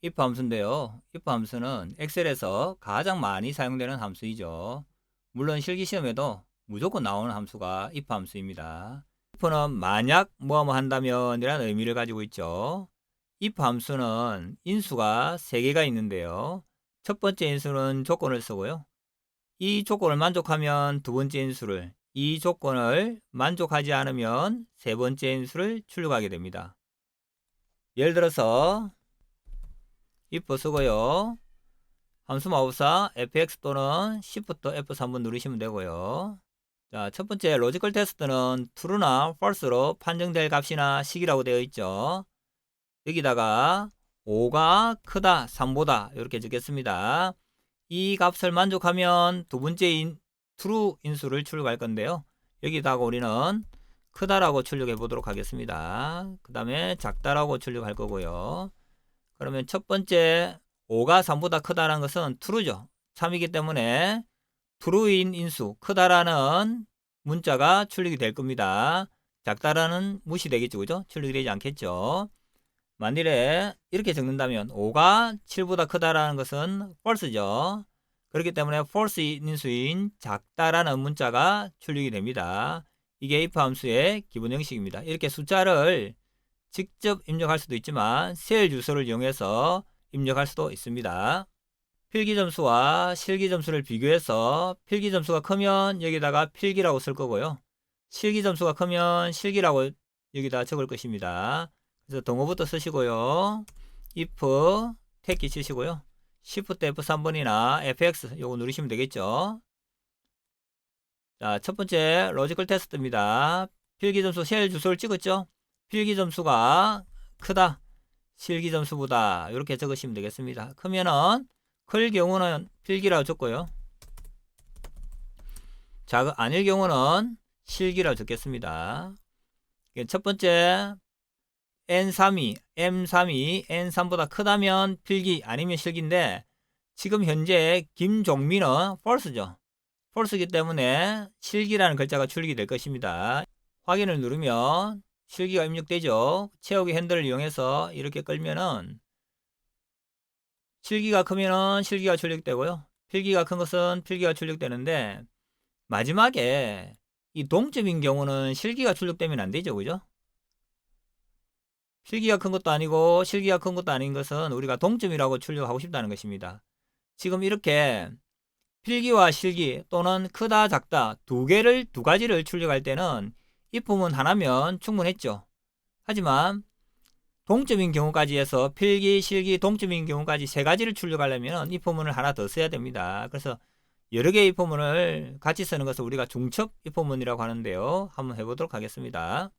if 함수인데요. if 함수는 엑셀에서 가장 많이 사용되는 함수이죠. 물론 실기시험에도 무조건 나오는 함수가 if 함수입니다. if는 만약 뭐뭐 한다면 이라는 의미를 가지고 있죠. if 함수는 인수가 3개가 있는데요. 첫 번째 인수는 조건을 쓰고요. 이 조건을 만족하면 두 번째 인수를, 이 조건을 만족하지 않으면 세 번째 인수를 출력하게 됩니다. 예를 들어서 if 쓰고요. 함수 마법사 fx 또는 shift F3번 누르시면 되고요. 자, 첫 번째 로지컬 테스트는 true나 false로 판정될 값이나 식이라고 되어 있죠. 여기다가 5가 크다 3보다 이렇게 적겠습니다. 이 값을 만족하면 두 번째 true 인수를 출력할 건데요. 여기다가 우리는 크다라고 출력해 보도록 하겠습니다. 그 다음에 작다라고 출력할 거고요. 그러면 첫 번째 5가 3보다 크다라는 것은 true죠. 참이기 때문에 true인 인수 크다라는 문자가 출력이 될 겁니다. 작다라는 무시되겠죠. 그죠? 출력이 되지 않겠죠. 만일에 이렇게 적는다면 5가 7보다 크다라는 것은 false죠. 그렇기 때문에 false 인수인 작다라는 문자가 출력이 됩니다. 이게 if 함수의 기본 형식입니다. 이렇게 숫자를 직접 입력할 수도 있지만 셀 주소를 이용해서 입력할 수도 있습니다. 필기점수와 실기점수를 비교해서 필기점수가 크면 여기다가 필기라고 쓸 거고요. 실기점수가 크면 실기라고 여기다 적을 것입니다. 그래서 동호부터 쓰시고요. if 택기 치시고요. shift F3번이나 fx 요거 누르시면 되겠죠. 자, 첫 번째 로지컬 테스트입니다. 필기점수 셀 주소를 찍었죠. 필기점수가 크다. 실기점수보다 이렇게 적으시면 되겠습니다. 크면은 클 경우는 필기라고 적고요. 아닐 경우는 실기라고 적겠습니다. 첫 번째 N3이 M3이 N3보다 크다면 필기 아니면 실기인데 지금 현재 김종민은 false죠. false이기 때문에 실기라는 글자가 출력이 될 것입니다. 확인을 누르면 실기가 입력되죠. 채우기 핸들을 이용해서 이렇게 끌면은 실기가 크면은 실기가 출력되고요. 필기가 큰 것은 필기가 출력되는데 마지막에 이 동점인 경우는 실기가 출력되면 안 되죠. 그죠? 필기가 큰 것도 아니고 실기가 큰 것도 아닌 것은 우리가 동점이라고 출력하고 싶다는 것입니다. 지금 이렇게 필기와 실기 또는 크다 작다 두 가지를 출력할 때는 if문 하나면 충분했죠. 하지만 동점인 경우까지 해서 필기, 실기, 동점인 경우까지 세 가지를 출력하려면 if문을 하나 더 써야 됩니다. 그래서 여러 개의 if문을 같이 쓰는 것을 우리가 중첩 if문이라고 하는데요. 한번 해보도록 하겠습니다.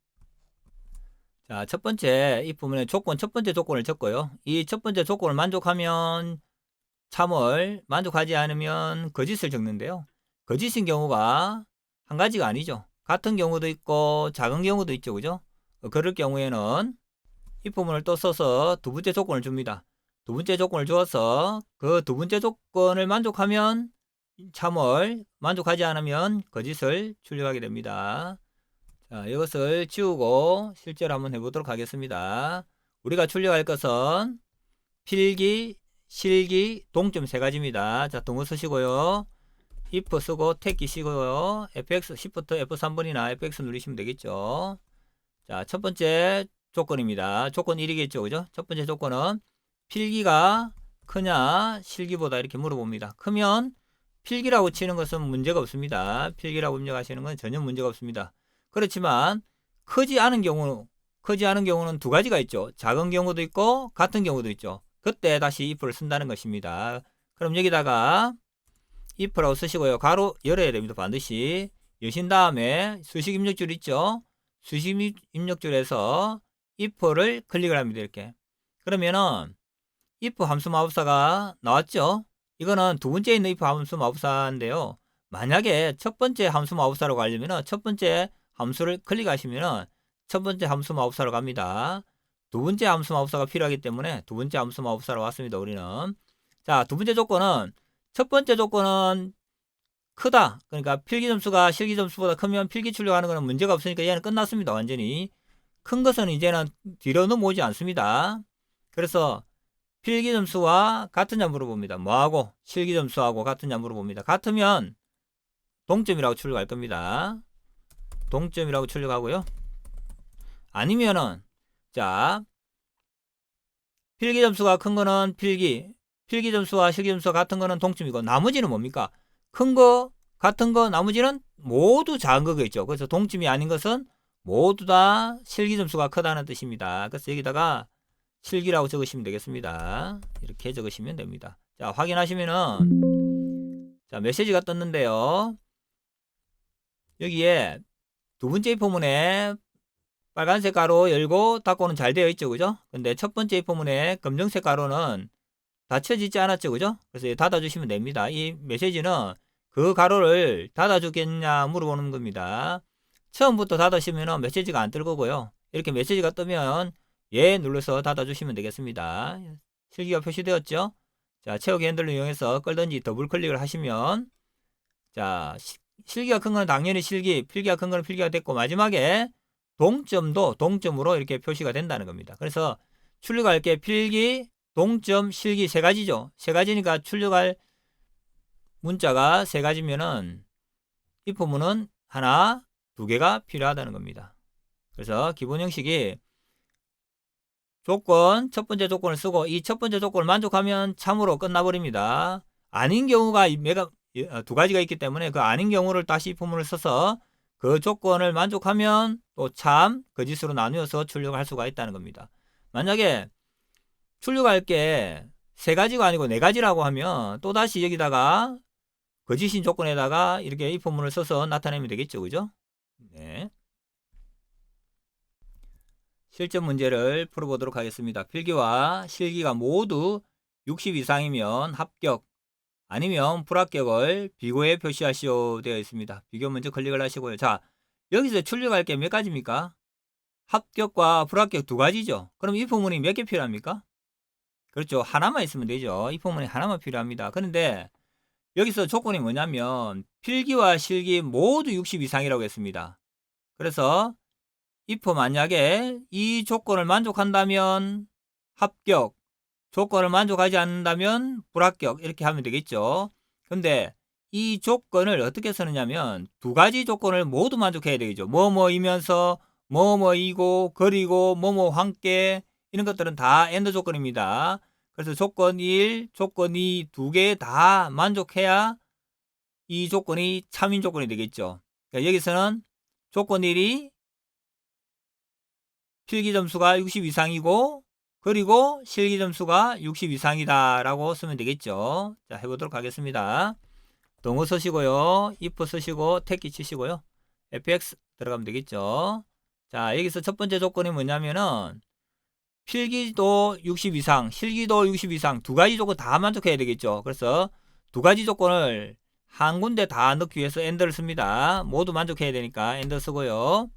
자, 첫 번째 if문의 조건, 첫 번째 조건을 적고요. 이 첫 번째 조건을 만족하면 참을, 만족하지 않으면 거짓을 적는데요. 거짓인 경우가 한 가지가 아니죠. 같은 경우도 있고 작은 경우도 있죠. 그죠? 그럴 경우에는 if문을 또 써서 두 번째 조건을 줍니다. 두 번째 조건을 주어서 그 두 번째 조건을 만족하면 참을, 만족하지 않으면 거짓을 출력하게 됩니다. 자, 이것을 지우고 실제로 한번 해보도록 하겠습니다. 우리가 출력할 것은 필기, 실기, 동점 세 가지입니다. 자, 동호 쓰시고요. if 쓰고 택 끼시고요. fx, shift F3번이나 fx 누르시면 되겠죠. 자, 첫 번째 조건입니다. 조건 1이겠죠. 그죠? 첫 번째 조건은 필기가 크냐 실기보다 이렇게 물어봅니다. 크면 필기라고 치는 것은 문제가 없습니다. 필기라고 입력하시는 건 전혀 문제가 없습니다. 그렇지만 크지 않은 경우는 두 가지가 있죠. 작은 경우도 있고 같은 경우도 있죠. 그때 다시 if를 쓴다는 것입니다. 그럼 여기다가 if라고 쓰시고요. 가로 열어야 됩니다. 반드시 여신 다음에 수식 입력줄 있죠. 수식 입력줄에서 if를 클릭을 합니다. 이렇게. 그러면은 if 함수 마법사가 나왔죠. 이거는 두 번째 있는 if 함수 마법사인데요. 만약에 첫 번째 함수 마법사로 가려면은 첫 번째 함수를 클릭하시면은 첫 번째 함수 마법사로 갑니다. 두 번째 함수 마법사가 필요하기 때문에 두 번째 함수 마법사로 왔습니다. 우리는. 자, 두 번째 조건은 첫 번째 조건은 크다. 그러니까 필기 점수가 실기 점수보다 크면 필기 출력하는 것은 문제가 없으니까 얘는 끝났습니다. 완전히. 큰 것은 이제는 뒤로 넘어오지 않습니다. 그래서 필기 점수와 같으냐 물어봅니다. 뭐하고? 실기 점수하고 같으냐 물어봅니다. 같으면 동점이라고 출력할 겁니다. 동점이라고 출력하고요. 아니면은 자, 필기 점수가 큰 거는 필기 점수와 실기 점수가 같은 거는 동점이고, 나머지는 뭡니까? 큰 거, 같은 거, 나머지는 모두 작은 거겠죠. 그래서 동점이 아닌 것은 모두 다 실기 점수가 크다는 뜻입니다. 그래서 여기다가 실기라고 적으시면 되겠습니다. 이렇게 적으시면 됩니다. 자, 확인하시면은 자, 메시지가 떴는데요. 여기에 두 번째 입포문에 빨간색 가로 열고 닫고는 잘 되어 있죠, 그죠? 근데 첫 번째 입포문에 검정색 가로는 닫혀지지 않았죠, 그죠? 그래서 닫아주시면 됩니다. 이 메시지는 그 가로를 닫아주겠냐 물어보는 겁니다. 처음부터 닫으시면 메시지가 안 뜰 거고요. 이렇게 메시지가 뜨면 예 눌러서 닫아주시면 되겠습니다. 실기가 표시되었죠? 자, 채우기 핸들을 이용해서 끌든지 더블 클릭을 하시면 자, 실기가 큰 거는 당연히 실기, 필기가 큰 거는 필기가 됐고, 마지막에 동점도 동점으로 이렇게 표시가 된다는 겁니다. 그래서 출력할 게 필기, 동점, 실기 세 가지죠. 세 가지니까 출력할 문자가 세 가지면은 입포문은 하나, 두 개가 필요하다는 겁니다. 그래서 기본 형식이 조건, 첫 번째 조건을 쓰고 이 첫 번째 조건을 만족하면 참으로 끝나버립니다. 아닌 경우가 두 가지가 있기 때문에 그 아닌 경우를 다시 입포문을 써서 그 조건을 만족하면 또 참, 거짓으로 나누어서 출력할 수가 있다는 겁니다. 만약에 출력할 게 세 가지가 아니고 네 가지라고 하면 또다시 여기다가 거짓인 조건에다가 이렇게 입포문을 써서 나타내면 되겠죠, 그죠? 네. 실전 문제를 풀어보도록 하겠습니다. 필기와 실기가 모두 60 이상이면 합격, 아니면 불합격을 비고에 표시하시오 되어 있습니다. 비교 먼저 클릭을 하시고요. 자, 여기서 출력할 게 몇 가지입니까? 합격과 불합격 두 가지죠. 그럼 이 포문이 몇 개 필요합니까? 그렇죠. 하나만 있으면 되죠. 이 포문이 하나만 필요합니다. 그런데 여기서 조건이 뭐냐면 필기와 실기 모두 60 이상이라고 했습니다. 그래서 if 만약에 이 조건을 만족한다면 합격, 조건을 만족하지 않는다면 불합격, 이렇게 하면 되겠죠. 근데 이 조건을 어떻게 쓰느냐면 두 가지 조건을 모두 만족해야 되겠죠. 뭐뭐이면서 뭐뭐이고 그리고 뭐뭐 함께, 이런 것들은 다 AND 조건입니다. 그래서 조건 1, 조건 2 두 개 다 만족해야 이 조건이 참인 조건이 되겠죠. 그러니까 여기서는 조건 1이 필기 점수가 60 이상이고 그리고 실기 점수가 60 이상이다 라고 쓰면 되겠죠. 자, 해보도록 하겠습니다. 동호 쓰시고요. if 쓰시고 택기 치시고요. fx 들어가면 되겠죠. 자, 여기서 첫 번째 조건이 뭐냐면은 필기도 60 이상, 실기도 60 이상 두 가지 조건 다 만족해야 되겠죠. 그래서 두 가지 조건을 한 군데 다 넣기 위해서 AND를 씁니다. 모두 만족해야 되니까 AND 쓰고요.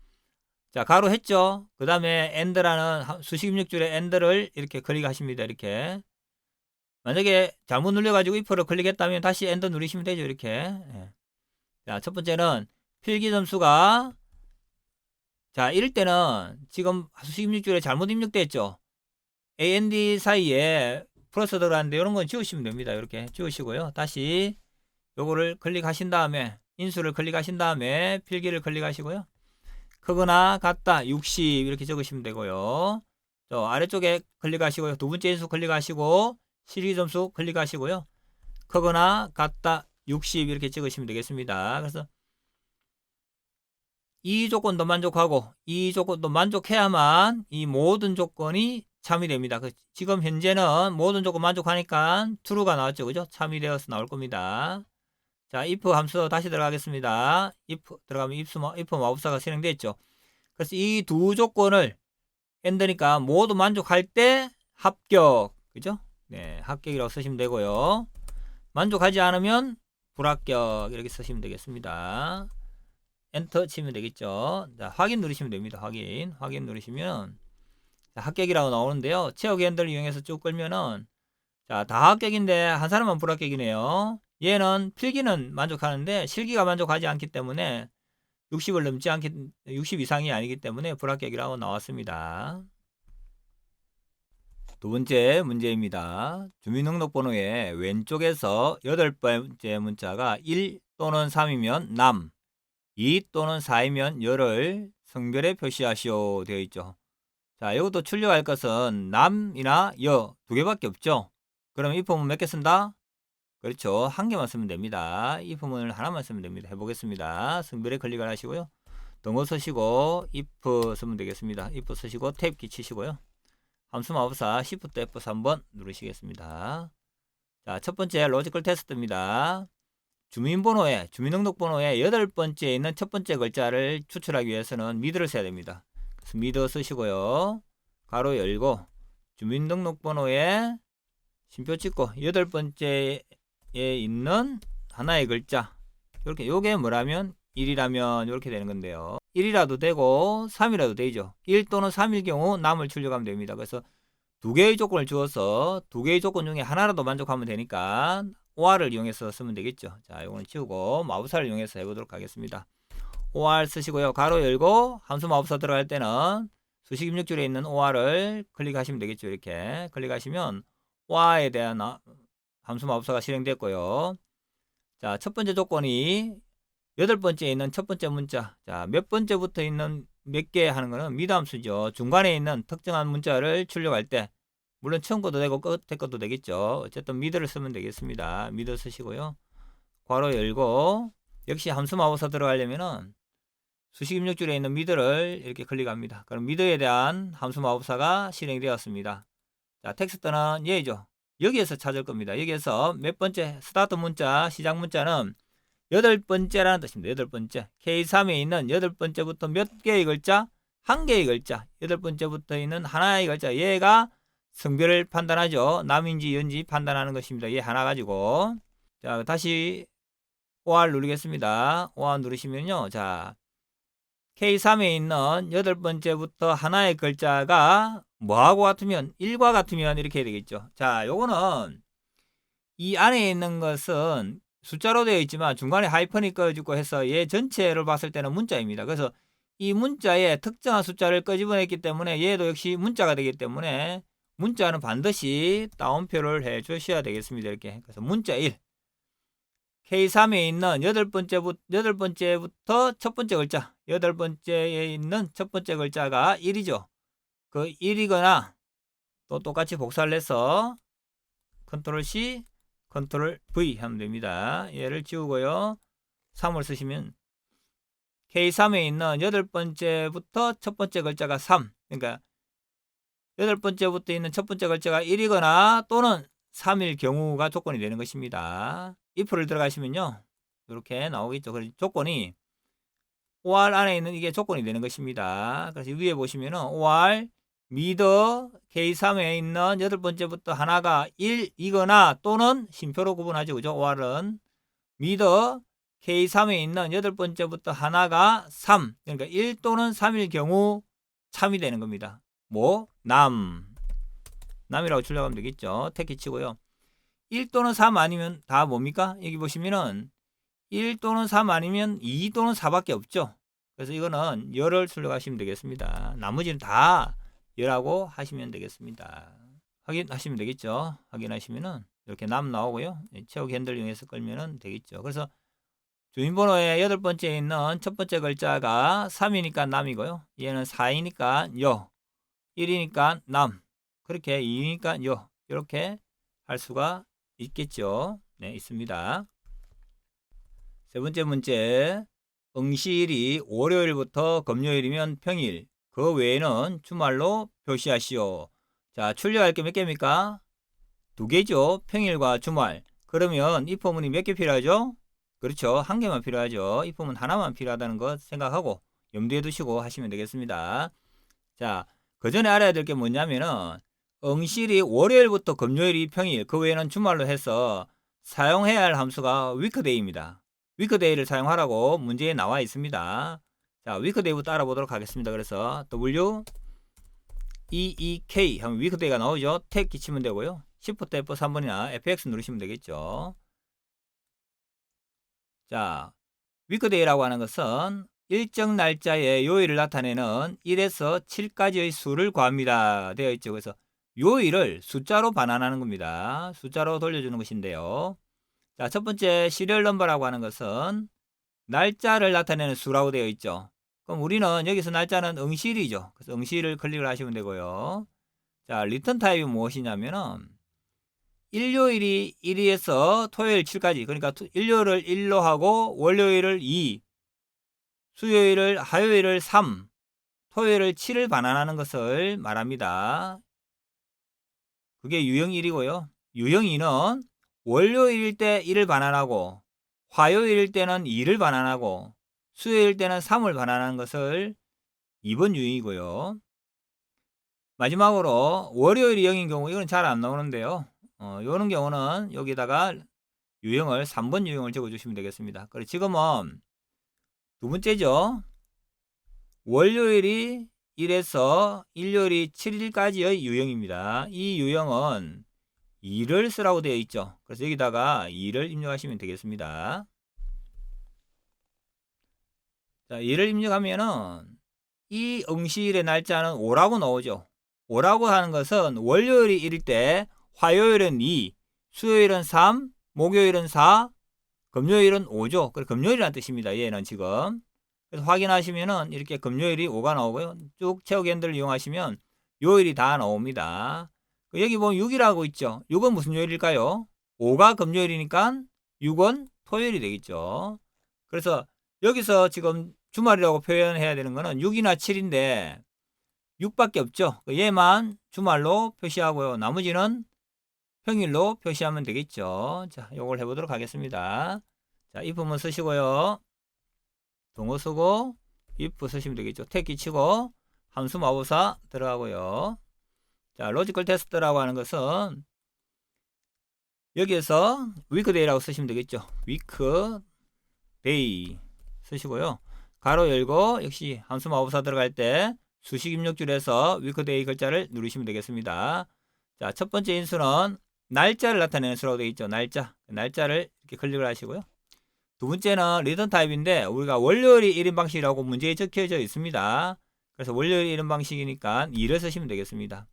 자, 가로 했죠. 그 다음에 AND라는 수식 입력줄에 AND를 이렇게 클릭하십니다. 이렇게. 만약에 잘못 눌려가지고 if를 클릭했다면 다시 AND 누르시면 되죠. 이렇게. 예. 자, 첫 번째는 필기 점수가, 자, 이럴 때는 지금 수식 입력줄에 잘못 입력됐죠. AND 사이에 플러스 들어가는데 이런 건 지우시면 됩니다. 이렇게 지우시고요. 다시 요거를 클릭하신 다음에 인수를 클릭하신 다음에 필기를 클릭하시고요. 크거나 같다 60 이렇게 적으시면 되고요. 저 아래쪽에 클릭하시고요. 두 번째 인수 클릭하시고 실기 점수 클릭하시고요. 크거나 같다 60 이렇게 적으시면 되겠습니다. 그래서 이 조건도 만족하고 이 조건도 만족해야만 이 모든 조건이 참이 됩니다. 지금 현재는 모든 조건 만족하니까 true가 나왔죠. 그죠? 참이 되어서 나올 겁니다. 자, if 함수 다시 들어가겠습니다. if 들어가면 if 마법사가 실행되어 있죠. 그래서 이 두 조건을 AND니까 모두 만족할 때 합격. 그죠? 네, 합격이라고 쓰시면 되고요. 만족하지 않으면 불합격 이렇게 쓰시면 되겠습니다. 엔터 치면 되겠죠. 자, 확인 누르시면 됩니다. 확인 누르시면 자, 합격이라고 나오는데요. 채우기 핸들을 이용해서 쭉 끌면은 자, 다 합격인데 한 사람만 불합격이네요. 얘는 필기는 만족하는데 실기가 만족하지 않기 때문에 60을 넘지 않기 60 이상이 아니기 때문에 불합격이라고 나왔습니다. 두 번째 문제입니다. 주민등록번호의 왼쪽에서 8번째 문자가 1 또는 3이면 남, 2 또는 4이면 여를 성별에 표시하시오 되어 있죠. 자, 이것도 출력할 것은 남이나 여 두 개밖에 없죠. 그럼 이 부분 몇 개 쓴다? 그렇죠. 한 개만 쓰면 됩니다. 이 부분을 하나만 쓰면 됩니다. 해보겠습니다. 성별에 클릭을 하시고요. 동호 쓰시고 if 쓰면 되겠습니다. if 쓰시고 탭 키 치시고요. 함수 마법사 Shift F3번 누르시겠습니다. 자, 첫 번째 로지컬 테스트입니다. 주민등록번호에 8번째에 있는 첫 번째 글자를 추출하기 위해서는 미드를 써야 됩니다. 그래서 미드 쓰시고요. 가로 열고 주민등록번호에 심표 찍고 8번째에 있는 하나의 글자 이렇게 요게 뭐라면 1이라면 이렇게 되는 건데요. 1이라도 되고 3이라도 되죠. 1 또는 3일 경우 남을 출력하면 됩니다. 그래서 두 개의 조건을 주어서 두 개의 조건 중에 하나라도 만족하면 되니까 OR을 이용해서 쓰면 되겠죠. 자, 이거는 지우고 마법사를 이용해서 해보도록 하겠습니다. OR 쓰시고요. 가로 열고 함수 마법사 들어갈 때는 수식 입력줄에 있는 OR을 클릭하시면 되겠죠. 이렇게 클릭하시면 OR에 대한 함수 마법사가 실행됐고요. 자, 첫 번째 조건이 8번째에 있는 첫 번째 문자. 자, 몇 번째부터 있는 몇 개 하는 거는 미드 함수죠. 중간에 있는 특정한 문자를 출력할 때 물론 처음 것도 되고 끝에 것도 되겠죠. 어쨌든 미드를 쓰면 되겠습니다. 미드 쓰시고요. 괄호 열고 역시 함수 마법사 들어가려면은 수식 입력줄에 있는 미드를 이렇게 클릭합니다. 그럼 미드에 대한 함수 마법사가 실행되었습니다. 자, 텍스트는 얘죠. 여기에서 찾을 겁니다. 여기에서 몇 번째 스타트 문자, 시작 문자는 8번째라는 뜻입니다. 8번째. K3에 있는 8번째부터 몇 개의 글자? 한 개의 글자. 8번째부터 있는 하나의 글자. 얘가 성별을 판단하죠. 남인지 여인지 판단하는 것입니다. 얘 하나 가지고. 자, 다시 OR 누르겠습니다. OR 누르시면요. 자, K3에 있는 8번째부터 하나의 글자가 뭐하고 같으면 1과 같으면 이렇게 해야 되겠죠. 자, 요거는 이 안에 있는 것은 숫자로 되어 있지만 중간에 하이픈이 꺼지고 해서 얘 전체를 봤을 때는 문자입니다. 그래서 이 문자에 특정한 숫자를 끄집어냈기 때문에 얘도 역시 문자가 되기 때문에 문자는 반드시 따옴표를 해 주셔야 되겠습니다. 이렇게. 그래서 문자 1. K3에 있는 8번째부터 첫 번째 글자. 8번째에 있는 첫 번째 글자가 1이죠. 그 1이거나 또 똑같이 복사를 해서 컨트롤 C, 컨트롤 V 하면 됩니다. 얘를 지우고요. 3을 쓰시면 K3에 있는 8번째부터 첫 번째 글자가 3. 그러니까 8번째부터 있는 첫 번째 글자가 1이거나 또는 3일 경우가 조건이 되는 것입니다. if를 들어가시면요. 이렇게 나오겠죠. 그래서 조건이 OR 안에 있는 이게 조건이 되는 것입니다. 그래서 위에 보시면은 OR 미더 K3에 있는 8번째부터 하나가 1이거나 또는 심표로 구분하죠. 그죠? OR은 미더 K3에 있는 8번째부터 하나가 3. 그러니까 1 또는 3일 경우 참이 되는 겁니다. 뭐? 남이라고 출력하면 되겠죠. 택키 치고요. 1 또는 3 아니면 다 뭡니까? 여기 보시면은 1 또는 3 아니면 2 또는 4밖에 없죠. 그래서 이거는 열을 출력하시면 되겠습니다. 나머지는 다 열하고 하시면 되겠습니다. 확인하시면 되겠죠. 확인하시면은 이렇게 남 나오고요. 채우기 핸들 이용해서 끌면은 되겠죠. 그래서 주민번호의 8번째에 있는 첫 번째 글자가 3이니까 남이고요. 얘는 4이니까 여, 1이니까 남, 그렇게 2이니까 여, 이렇게 할 수가 있겠죠. 네, 있습니다. 세 번째 문제. 응시일이 월요일부터 금요일이면 평일, 그 외에는 주말로 표시하시오. 자, 출력할 게 몇 개입니까? 두 개죠. 평일과 주말. 그러면 이 포문이 몇 개 필요하죠? 그렇죠. 한 개만 필요하죠. 이 포문 하나만 필요하다는 것 생각하고 염두에 두시고 하시면 되겠습니다. 자, 그 전에 알아야 될 게 뭐냐면은 응시일이 월요일부터 금요일이 평일, 그 외에는 주말로 해서 사용해야 할 함수가 weekday입니다. weekday를 사용하라고 문제에 나와 있습니다. 자, weekday부터 알아보도록 하겠습니다. 그래서 week 하면 weekday가 나오죠. 택 끼치면 되고요. Shift F3번이나 FX 누르시면 되겠죠. 자, weekday라고 하는 것은 일정 날짜의 요일을 나타내는 1에서 7까지의 수를 구합니다. 되어 있죠. 그래서 요일을 숫자로 반환하는 겁니다. 숫자로 돌려주는 것인데요. 자, 첫 번째 시리얼 넘버라고 하는 것은 날짜를 나타내는 수라고 되어 있죠. 그럼 우리는 여기서 날짜는 응시일이죠. 그래서 응시일을 클릭을 하시면 되고요. 자, 리턴 타입이 무엇이냐면은 일요일이 1에서 토요일 7까지, 그러니까 일요일을 1로 하고 월요일을 2, 수요일을 화요일을 3, 토요일을 7을 반환하는 것을 말합니다. 그게 유형 1이고요. 유형 2는 월요일일 때 1을 반환하고 화요일일 때는 2를 반환하고 수요일 때는 3을 반환하는 것을 2번 유형이고요. 마지막으로 월요일이 0인 경우, 이건 잘 안 나오는데요. 이런 경우는 여기다가 유형을 3번 유형을 적어주시면 되겠습니다. 그리고 지금은 두 번째죠. 월요일이 1에서 일요일이 7일까지의 유형입니다. 이 유형은 2를 쓰라고 되어 있죠. 그래서 여기다가 2를 입력하시면 되겠습니다. 자, 2를 입력하면은 이 응시일의 날짜는 5라고 나오죠. 5라고 하는 것은 월요일이 1일 때 화요일은 2, 수요일은 3, 목요일은 4, 금요일은 5죠. 그래서 금요일이라는 뜻입니다. 얘는 지금. 그래서 확인하시면은 이렇게 금요일이 5가 나오고요. 쭉 채우기 핸들을 이용하시면 요일이 다 나옵니다. 여기 보면 6이라고 있죠. 6은 무슨 요일일까요? 5가 금요일이니까 6은 토요일이 되겠죠. 그래서 여기서 지금 주말이라고 표현해야 되는 거는 6이나 7인데 6밖에 없죠. 얘만 주말로 표시하고요. 나머지는 평일로 표시하면 되겠죠. 자, 요걸 해보도록 하겠습니다. 자, if만 쓰시고요. 동어 쓰고 if 쓰시면 되겠죠. 택기 치고 함수 마법사 들어가고요. 자, 로지컬 테스트라고 하는 것은 여기에서 weekday라고 쓰시면 되겠죠. weekday 쓰시고요. 가로 열고 역시 함수 마법사 들어갈 때 수식 입력줄에서 weekday 글자를 누르시면 되겠습니다. 자, 첫 번째 인수는 날짜를 나타내는 수라고 되어 있죠. 날짜를 이렇게 클릭을 하시고요. 두 번째는 리턴 타입인데 우리가 월요일이 1인 방식이라고 문제에 적혀져 있습니다. 그래서 월요일 1인 방식이니까 2를 쓰시면 되겠습니다.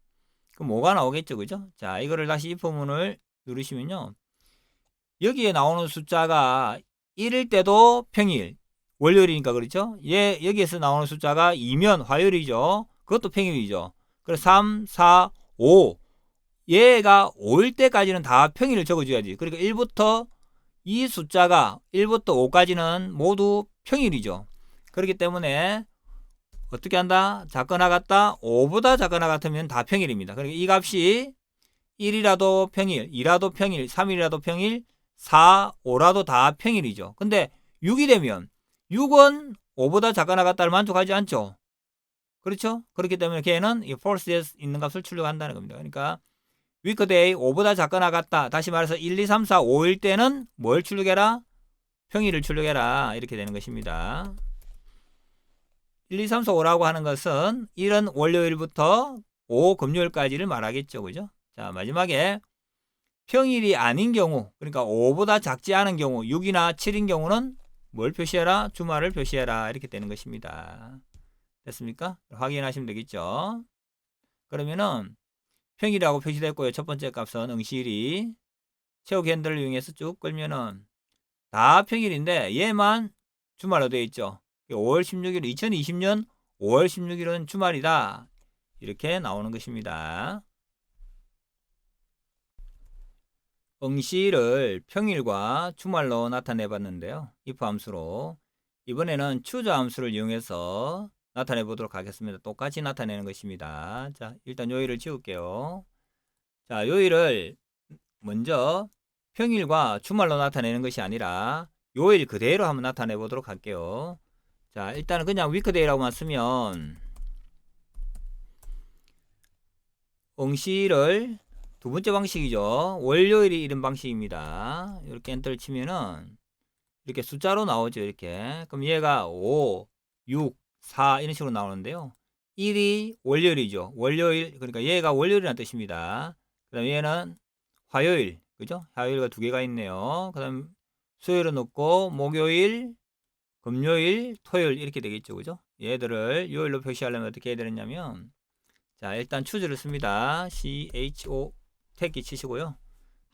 그럼 뭐가 나오겠죠, 그죠? 자, 이거를 다시 if문을 누르시면요. 여기에 나오는 숫자가 1일 때도 평일, 월요일이니까 그렇죠? 여기에서 나오는 숫자가 2면 화요일이죠. 그것도 평일이죠. 그래서 3, 4, 5. 얘가 5일 때까지는 다 평일을 적어줘야지. 그러니까 1부터 이 숫자가 1부터 5까지는 모두 평일이죠. 그렇기 때문에 어떻게 한다? 작거나 같다? 5보다 작거나 같으면 다 평일입니다. 그러니까 이 값이 1이라도 평일, 2라도 평일, 3이라도 평일, 4, 5라도 다 평일이죠. 근데 6이 되면 6은 5보다 작거나 같다를 만족하지 않죠. 그렇죠? 그렇기 때문에 걔는 이 false에 있는 값을 출력한다는 겁니다. 그러니까 weekday 5보다 작거나 같다. 다시 말해서 1, 2, 3, 4, 5일 때는 뭘 출력해라? 평일을 출력해라. 이렇게 되는 것입니다. 1, 2, 3, 4, 5라고 하는 것은 1은 월요일부터 5 금요일까지를 말하겠죠. 그죠? 자, 마지막에 평일이 아닌 경우, 그러니까 5보다 작지 않은 경우, 6이나 7인 경우는 뭘 표시해라? 주말을 표시해라. 이렇게 되는 것입니다. 됐습니까? 확인하시면 되겠죠. 그러면은 평일이라고 표시됐고요. 첫 번째 값은 응시일이 채우기 핸들을 이용해서 쭉 끌면은 다 평일인데 얘만 주말로 되어 있죠. 5월 16일 2020년 5월 16일은 주말이다. 이렇게 나오는 것입니다. 응시일을 평일과 주말로 나타내 봤는데요. if 함수로 이번에는 choose 함수를 이용해서 나타내 보도록 하겠습니다. 똑같이 나타내는 것입니다. 자, 일단 요일을 지울게요. 자, 요일을 먼저 평일과 주말로 나타내는 것이 아니라 요일 그대로 한번 나타내 보도록 할게요. 자, 일단은 그냥 weekday라고만 쓰면 응시일을 두 번째 방식이죠. 월요일이 이런 방식입니다. 이렇게 엔터를 치면은 이렇게 숫자로 나오죠. 이렇게. 그럼 얘가 5, 6, 4 이런 식으로 나오는데요. 1이 월요일이죠. 월요일. 그러니까 얘가 월요일이라는 뜻입니다. 그 다음 얘는 화요일. 그죠? 화요일과 두 개가 있네요. 그 다음 수요일은 없고 목요일, 금요일, 토요일 이렇게 되겠죠. 그죠? 얘들을 요일로 표시하려면 어떻게 해야 되느냐면 자, 일단 추주를 씁니다. CHO 택기 치시고요.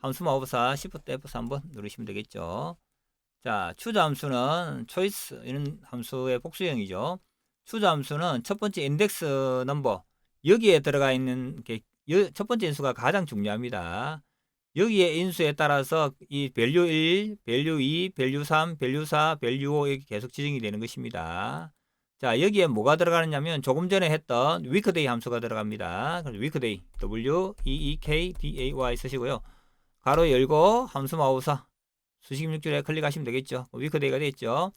함수 마법사 Shift F3 한번 누르시면 되겠죠. 자, 추주 함수는 choice 이런 함수의 복수형이죠. 추주 함수는 첫 번째 인덱스 넘버, 여기에 들어가 있는 게 첫 번째 인수가 가장 중요합니다. 여기에 인수에 따라서 이 value 1, value 2, value 3, value 4, value 5 이렇게 계속 지정이 되는 것입니다. 자, 여기에 뭐가 들어가느냐면 조금 전에 했던 weekday 함수가 들어갑니다. 그래서 weekday, weekday 쓰시고요. 가로 열고 함수 마우사 수식 입력줄에 클릭하시면 되겠죠. weekday가 되겠죠.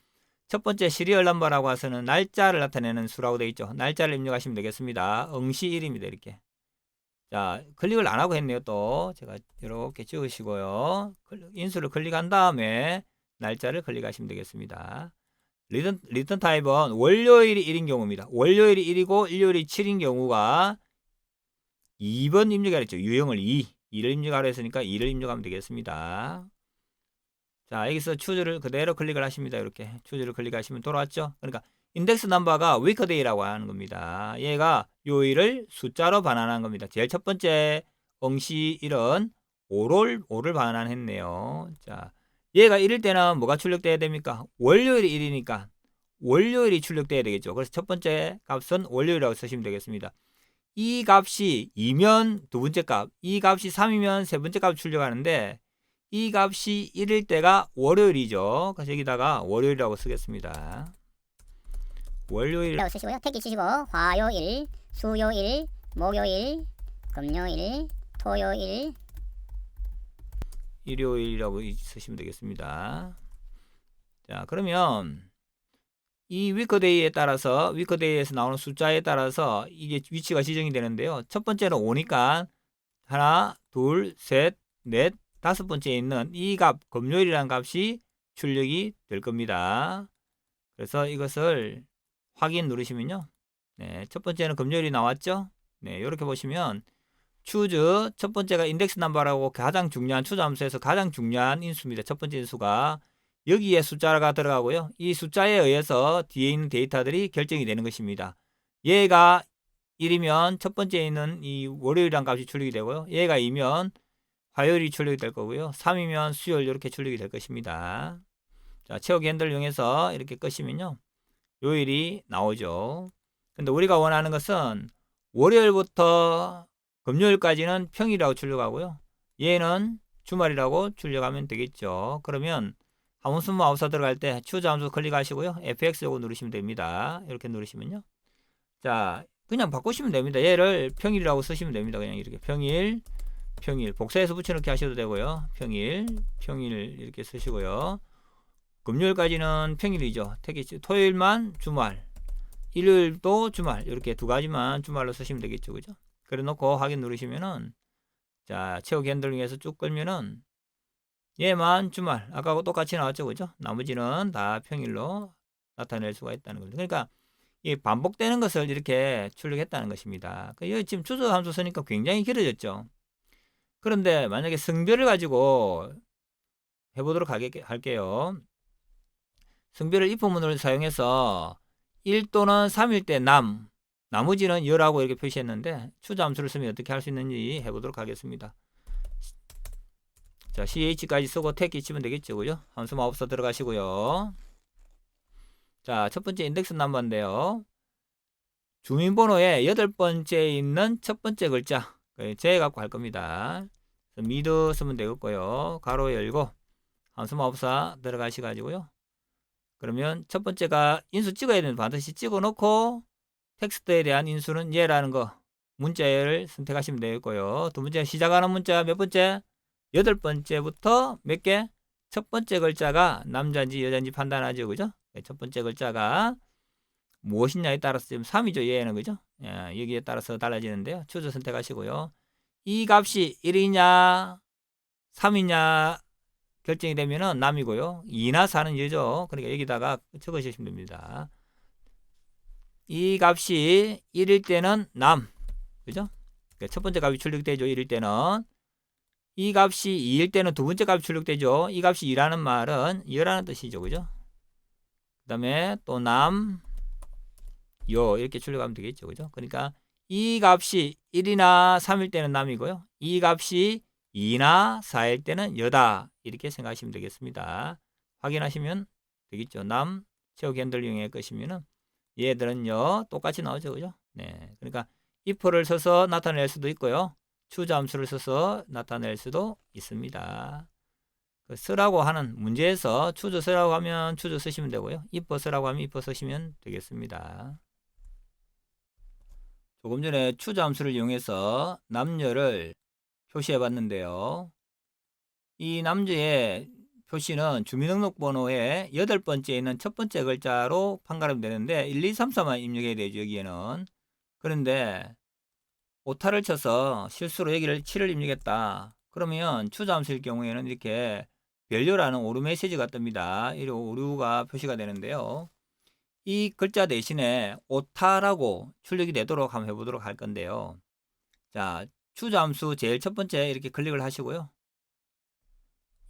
첫 번째 시리얼 넘버라고 해서는 날짜를 나타내는 수라고 되어 있죠. 날짜를 입력하시면 되겠습니다. 응시 1입니다. 이렇게. 자, 클릭을 안 하고 했네요. 또 제가 이렇게 찍으시고요. 인수를 클릭한 다음에 날짜를 클릭하시면 되겠습니다. 리턴 타입은 월요일이 1인 경우입니다. 월요일이 1이고 일요일이 7인 경우가 2번 입력하라 했죠. 유형을 2를 입력하라 했으니까 2를 입력하면 되겠습니다. 자, 여기서 추주를 그대로 클릭을 하십니다. 이렇게 추주를 클릭하시면 돌아왔죠. 그러니까 인덱스 넘버가 weekday라고 하는 겁니다. 얘가 요일을 숫자로 반환한 겁니다. 제일 첫 번째 응시 1은 5를 반환했네요. 자, 얘가 1일 때는 뭐가 출력돼야 됩니까? 월요일이 1이니까 월요일이 출력돼야 되겠죠. 그래서 첫 번째 값은 월요일이라고 쓰시면 되겠습니다. 이 값이 2면 두 번째 값, 이 값이 3이면 세 번째 값 출력하는데 이 값이 1일 때가 월요일이죠. 그래서 여기다가 월요일이라고 쓰겠습니다. 월요일이라고 쓰시고요. 택기 치시고 화요일, 수요일, 목요일, 금요일, 토요일, 일요일이라고 쓰시면 되겠습니다. 자, 그러면 이 위크데이에 따라서 위크데이에서 나오는 숫자에 따라서 이게 위치가 지정이 되는데요. 첫 번째는 5니까 하나, 둘, 셋, 넷, 다섯 번째에 있는 이 값, 금요일이라는 값이 출력이 될 겁니다. 그래서 이것을 확인 누르시면요. 네, 첫 번째는 금요일이 나왔죠? 네, 이렇게 보시면 choose 첫 번째가 인덱스 넘버라고 가장 중요한 추주 함수에서 가장 중요한 인수입니다. 첫 번째 인수가 여기에 숫자가 들어가고요. 이 숫자에 의해서 뒤에 있는 데이터들이 결정이 되는 것입니다. 얘가 1이면 첫 번째에 있는 이 월요일이라는 값이 출력이 되고요. 얘가 2면 화요일이 출력이 될 거고요. 3이면 수요일 이렇게 출력이 될 것입니다. 자, 채우기 핸들을 이용해서 이렇게 끄시면요. 요일이 나오죠. 근데 우리가 원하는 것은 월요일부터 금요일까지는 평일이라고 출력하고요. 얘는 주말이라고 출력하면 되겠죠. 그러면 함수 마우스 들어갈 때 추주 함수 클릭하시고요. FX 요거 누르시면 됩니다. 이렇게 누르시면요. 자, 그냥 바꾸시면 됩니다. 얘를 평일이라고 쓰시면 됩니다. 그냥 이렇게 평일 복사해서 붙여넣기 하셔도 되고요. 평일 이렇게 쓰시고요. 금요일까지는 평일이죠. 택이 토요일만 주말, 일요일도 주말 이렇게 두 가지만 주말로 쓰시면 되겠죠. 그죠? 그래 놓고 확인 누르시면은 자, 채우기 핸들 위해서 쭉 끌면은 얘만 주말 아까하고 똑같이 나왔죠. 그죠? 나머지는 다 평일로 나타낼 수가 있다는 겁니다. 그러니까 이 반복되는 것을 이렇게 출력했다는 것입니다. 여기 지금 추주 함수 쓰니까 굉장히 길어졌죠. 그런데 만약에 성별을 가지고 해보도록 할게요. 성별을 if문을 사용해서 1 또는 3일 때 나머지는 열하고 이렇게 표시했는데 추주 함수를 쓰면 어떻게 할 수 있는지 해보도록 하겠습니다. 자, ch까지 쓰고 택 끼치면 되겠죠. 그죠? 함수 마법사 들어가시고요. 자, 첫 번째 인덱스 넘버인데요. 주민번호에 8번째에 있는 첫 번째 글자 제 갖고 할 겁니다. 미드 쓰면 되겠고요. 가로 열고 함수 마법사 들어가시가지고요. 그러면 첫 번째가 인수 찍어야 되는 반드시 찍어 놓고 텍스트에 대한 인수는 얘라는 거 문자를 선택하시면 되겠고요. 두 번째 시작하는 문자 몇 번째? 8번째부터 몇 개? 첫 번째 글자가 남자인지 여자인지 판단하죠. 그죠? 첫 번째 글자가 무엇이냐에 따라서 지금 3이죠. 얘는 그죠? 예, 여기에 따라서 달라지는데요. 추주 선택하시고요. 이 값이 1이냐 3이냐 결정이 되면은 남이고요. 2나 4는 여죠. 그러니까 여기다가 적으시면 됩니다. 이 값이 1일 때는 남. 그죠? 첫 번째 값이 출력되죠. 1일 때는. 이 값이 2일 때는 두 번째 값이 출력되죠. 이 값이 2라는 말은 여라는 뜻이죠. 그죠? 그 다음에 또 남, 요 이렇게 출력하면 되겠죠. 그죠? 그러니까 이 값이 1이나 3일 때는 남이고요. 이 값이 2나 4일 때는 여다. 이렇게 생각하시면 되겠습니다. 확인하시면 되겠죠. 남, 채우기 핸들 이용해 것이면은 얘들은요 똑같이 나오죠, 그죠? 네, 그러니까 if를 써서 나타낼 수도 있고요, 추자 함수를 써서 나타낼 수도 있습니다. 그 쓰라고 하는 문제에서 추저 쓰라고 하면 추저 쓰시면 되고요, if 쓰라고 하면 if 쓰시면 되겠습니다. 조금 전에 추자 함수를 이용해서 남녀를 표시해 봤는데요. 이 남녀의 표시는 주민등록번호의 8번째에 있는 첫 번째 글자로 판가름 되는데 1, 2, 3, 4만 입력해야 되죠, 여기에는. 그런데 오타를 쳐서 실수로 여기를 7을 입력했다. 그러면 추자함수일 경우에는 이렇게 별료라는 오류 메시지가 뜹니다. 이런 오류가 표시가 되는데요. 이 글자 대신에 오타라고 출력이 되도록 한번 해보도록 할 건데요. 자, 추자함수 제일 첫 번째 이렇게 클릭을 하시고요.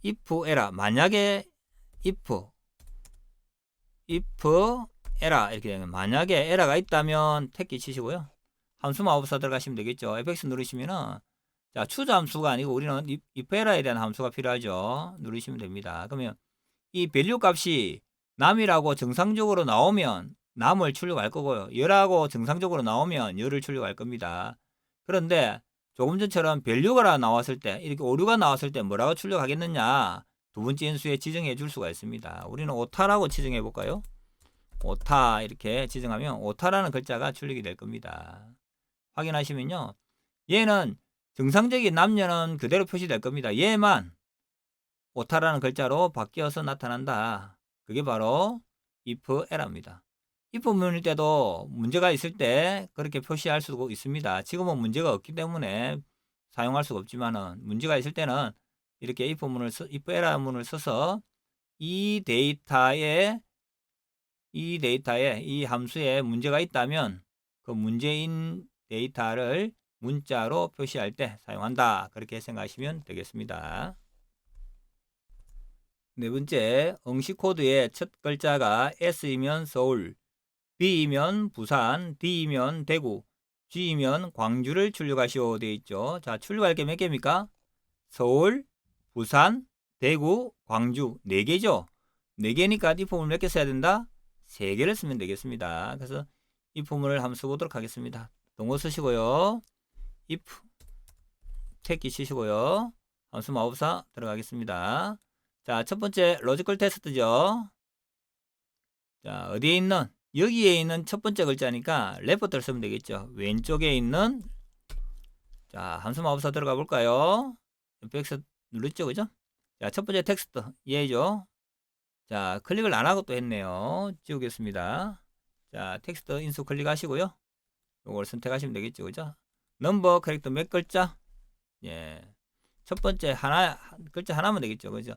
if 에라, 만약에 if 에라 이렇게 되면, 만약에 에라가 있다면 택기 치시고요. 함수 마법사 들어가시면 되겠죠. fx 누르시면은, 자, 추자 함수가 아니고 우리는 if 에라에 대한 함수가 필요하죠. 누르시면 됩니다. 그러면 이 밸류 값이 남이라고 정상적으로 나오면 남을 출력할 거고요, 열하고 정상적으로 나오면 열을 출력할 겁니다. 그런데 조금 전처럼 밸류가 나왔을 때, 이렇게 오류가 나왔을 때 뭐라고 출력하겠느냐, 두 번째 인수에 지정해 줄 수가 있습니다. 우리는 오타라고 지정해 볼까요? 오타 이렇게 지정하면 오타라는 글자가 출력이 될 겁니다. 확인하시면요, 얘는 정상적인 남녀는 그대로 표시될 겁니다. 얘만 오타라는 글자로 바뀌어서 나타난다. 그게 바로 if 에라입니다. if 문일 때도 문제가 있을 때 그렇게 표시할 수도 있습니다. 지금은 문제가 없기 때문에 사용할 수가 없지만은, 문제가 있을 때는 이렇게 if 에라 문을 써서 이 데이터에 이 함수에 문제가 있다면 그 문제인 데이터를 문자로 표시할 때 사용한다. 그렇게 생각하시면 되겠습니다. 네 번째, 응시 코드의 첫 글자가 S이면 서울, B이면 부산, D이면 대구, G이면 광주를 출력하시오 되어 있죠. 자, 출력할 게 몇 개입니까? 서울, 부산, 대구, 광주 4개죠. 4개니까 이 포문을 몇 개 써야 된다? 3개를 쓰면 되겠습니다. 그래서 이 포문을 한번 써보도록 하겠습니다. 동호 쓰시고요, if 택기 치시고요, 함수 마법사 들어가겠습니다. 자, 첫 번째 로지컬 테스트죠. 자, 어디에 있는, 여기에 있는 첫 번째 글자니까 레포트를 쓰면 되겠죠. 왼쪽에 있는, 자, 함수 마법사 들어가 볼까요? fx 눌렀죠, 그죠? 자, 첫 번째 텍스트 얘죠. 자, 클릭을 안 하고 또 했네요. 지우겠습니다. 자, 텍스트 인수 클릭하시고요, 이걸 선택하시면 되겠죠, 그죠? 넘버 캐릭터 몇 글자? 예, 첫 번째 글자 하나면 되겠죠, 그죠?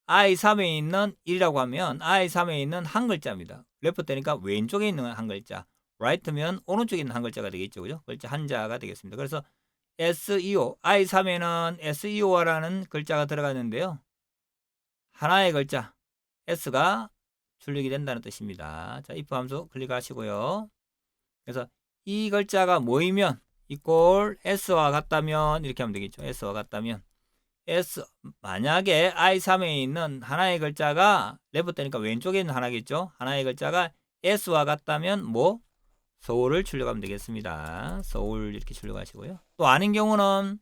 I3에 있는 1이라고 하면 I3에 있는 한 글자입니다. 레프트니까 왼쪽에 있는 한 글자, right면 오른쪽에 있는 한 글자가 되겠죠, 그죠? 글자 한자가 되겠습니다. 그래서 SEO, I3에는 SEO라는 글자가 들어가는데요, 하나의 글자 S가 출력이 된다는 뜻입니다. 자, if 함수 클릭하시고요. 그래서 이 글자가 모이면 equal S와 같다면 이렇게 하면 되겠죠. S와 같다면 S, 만약에 I3에 있는 하나의 글자가 레프트니까 왼쪽에 있는 하나겠죠. 하나의 글자가 S와 같다면 뭐? 서울을 출력하면 되겠습니다. 서울 이렇게 출력하시고요. 또 아닌 경우는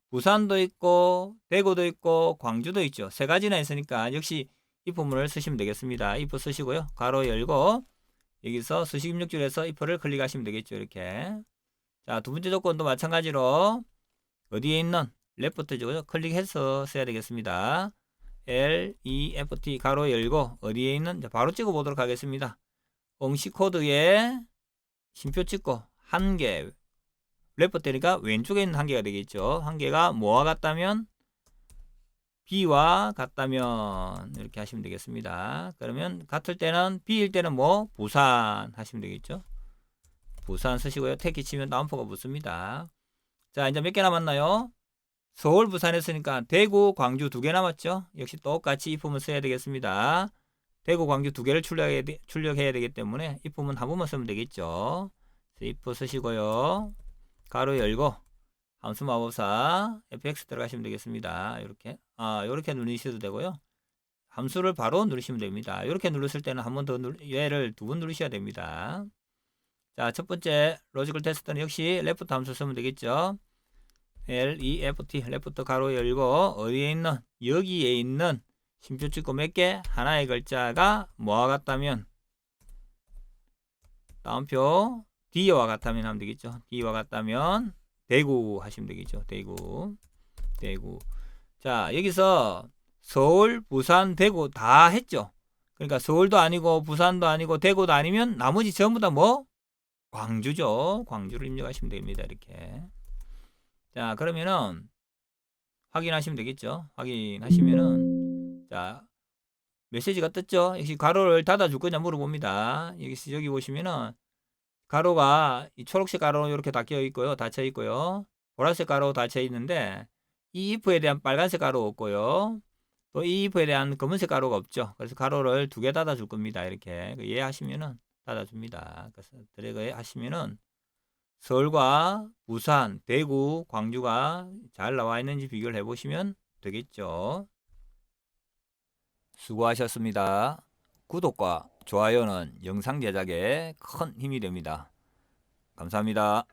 부산도 있고 대구도 있고 광주도 있죠. 3가지나 있으니까 역시 if 문을 쓰시면 되겠습니다. if 쓰시고요, 가로 열고 여기서 수식 입력줄에서 if를 클릭하시면 되겠죠. 이렇게. 자, 두 번째 조건도 마찬가지로 어디에 있는 레프트죠. 클릭해서 써야 되겠습니다. left 가로 열고 어디에 있는, 바로 찍어 보도록 하겠습니다. 응시 코드에 심표 찍고 한 개, 레프트니까 왼쪽에 있는 한 개가 되겠죠. 한 개가 뭐와 같다면 B와 같다면 이렇게 하시면 되겠습니다. 그러면 같을 때는 B일 때는 뭐? 부산 하시면 되겠죠. 부산 쓰시고요, 택기 치면 다운표가 붙습니다. 자, 이제 몇 개 남았나요? 서울, 부산 했으니까 대구, 광주 2개 남았죠. 역시 똑같이 if문 써야 되겠습니다. 대구, 광주 2개를 출력해야 되기 때문에 if문 한 번만 쓰면 되겠죠. if 쓰시고요, 가로 열고 함수 마법사 fx 들어가시면 되겠습니다. 이렇게 이렇게 누르셔도 되고요. 함수를 바로 누르시면 됩니다. 이렇게 누르실 때는 한 번 더 얘를 두 번 누르셔야 됩니다. 자, 첫 번째 로지컬 테스트는 역시 레프트 함수 쓰면 되겠죠. left 레프트 가로 열고 어디에 있는 여기에 있는 심표 찍고 몇 개 하나의 글자가 뭐와 같다면 다운표 D와 같다면 하면 되겠죠. D와 같다면 대구 하시면 되겠죠. 대구. 자, 여기서 서울, 부산, 대구 다 했죠. 그러니까 서울도 아니고 부산도 아니고 대구도 아니면 나머지 전부 다 뭐? 광주죠. 광주를 입력하시면 됩니다. 이렇게. 자, 그러면은 확인하시면 되겠죠. 확인하시면은 자, 메시지가 떴죠. 역시 가로를 닫아줄 거냐 물어봅니다. 여기 보시면은 가로가 이 초록색 가로 이렇게 닫혀 있고요. 닫혀 있고요. 보라색 가로 닫혀 있는데 이 if에 대한 빨간색 가로 없고요. 또 이 if에 대한 검은색 가로가 없죠. 그래서 가로를 두 개 닫아줄 겁니다. 이렇게 이해하시면은 닫아줍니다. 그래서 드래그 하시면은 서울과 부산, 대구, 광주가 잘 나와 있는지 비교를 해보시면 되겠죠. 수고하셨습니다. 구독과 좋아요는 영상 제작에 큰 힘이 됩니다. 감사합니다.